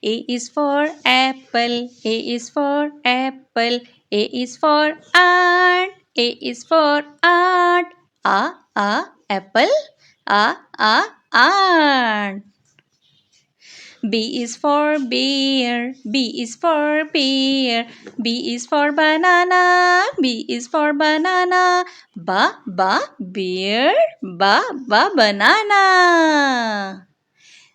A is for apple. A is for apple. A is for ant. A is for ant. Apple. Ant. B is for bear. B is for bear. B is for banana. B is for banana. Bear. Banana.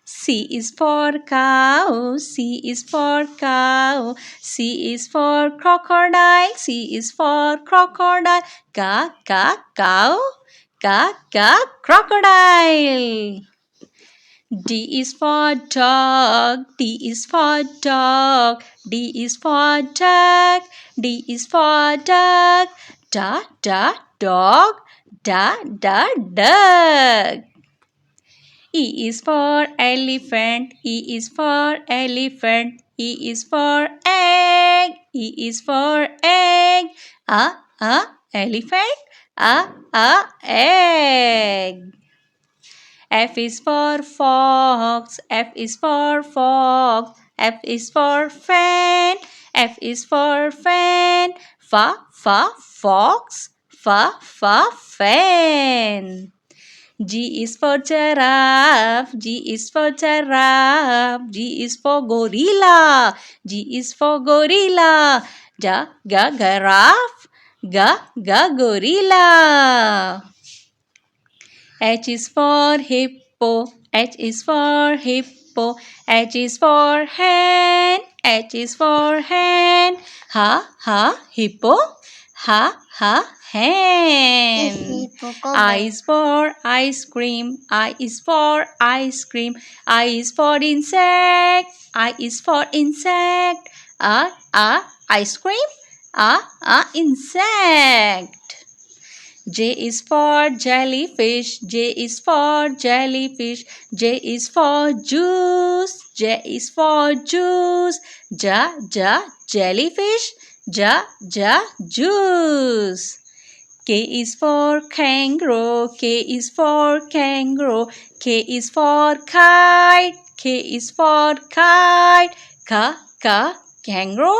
C is for cow. C is for cow. C is for crocodile. C is for crocodile. Cow. Crocodile. D is for dog. D is for dog. D is for duck. D is for duck. Dog. Duck. E is for elephant. E is for elephant. E is for egg. E is for egg. Elephant. Egg. F is for fox. F is for fox. F is for fan. F is for fan. Fox. Fan. G is for giraffe. G is for giraffe. G is for gorilla. G is for gorilla. Giraffe. Gorilla. H is for hippo. H is for hippo. H is for hen. H is for hen. Hippo. Hen. I is for ice cream. I is for ice cream. I is for insect. I is for insect. Ice cream. Insect. J is for jellyfish. J is for jellyfish. J is for juice. J is for juice. Jellyfish. Juice. K is for kangaroo. K is for kangaroo. K is for kite. K is for kite. Kangaroo.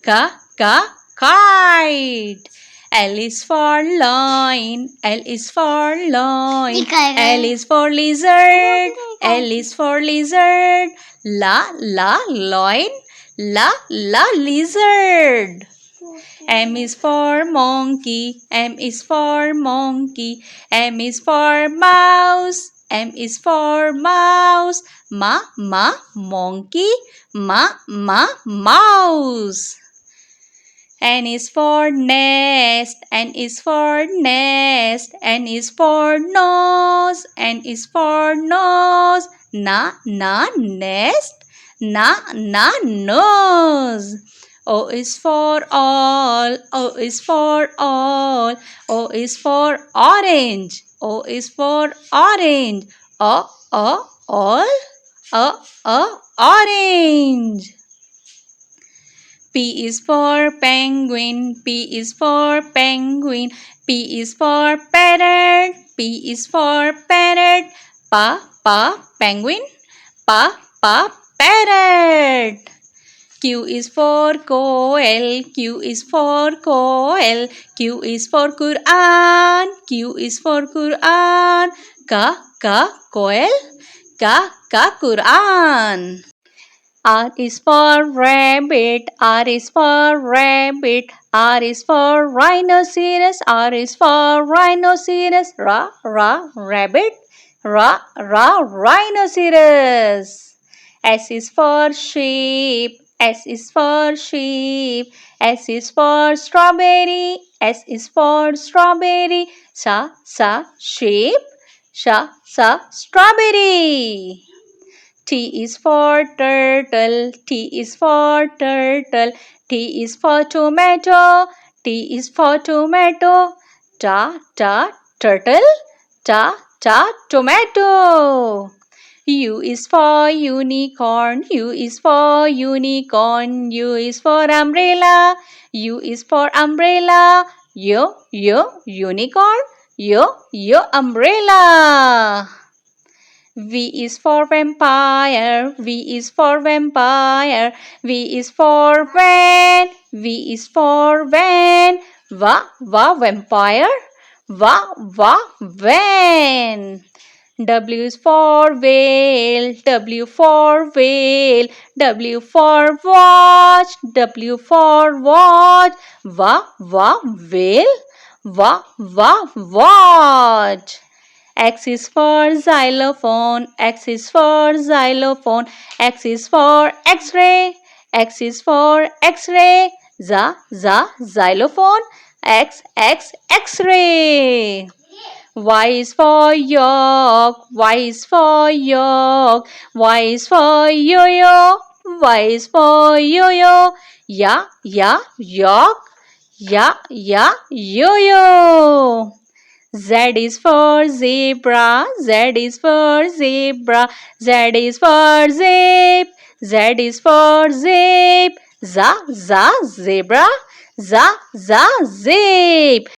Kite. L is for lion. L is for lion. L is for lizard. L is for lizard. Lion. Lizard. M is for monkey. M is for monkey. M is for mouse. M is for mouse. Monkey. Mouse. N is for nest. N is for nest. N is for nose. N is for nose. Nest. Nose. O is for all. O is for all. O is for orange. O is for orange. All. Orange. P is for penguin. P is for penguin. P is for parrot. P is for parrot. Penguin. Parrot. Q is for coel. Q is for coel. Q is for Quran. Q is for Quran. Coel. Quran. R is for rabbit. R is for rabbit. R is for rhinoceros. R is for rhinoceros. Rabbit. Rhinoceros. S is for sheep. S is for sheep. S is for strawberry. S is for strawberry. Sheep. Strawberry. T is for turtle. T is for turtle. T is for tomato. T is for tomato. Turtle. Tomato. U is for unicorn. U is for unicorn. U is for umbrella. U is for umbrella. Unicorn. Umbrella. V is for vampire, V is for vampire, V is for van, V is for van, va vampire, va van. W is for whale, W for whale, W for watch, W for watch, va whale, va watch. X is for xylophone, X is for xylophone, X is for X-ray, X is for X-ray, xylophone, X-ray. Y is for york, Y is for york, Y is for yo-yo, Y is for yo-yo, york, yo-yo. Z is for zebra, Z is for zebra, Z is for zip, Z is for zip, zebra, zip.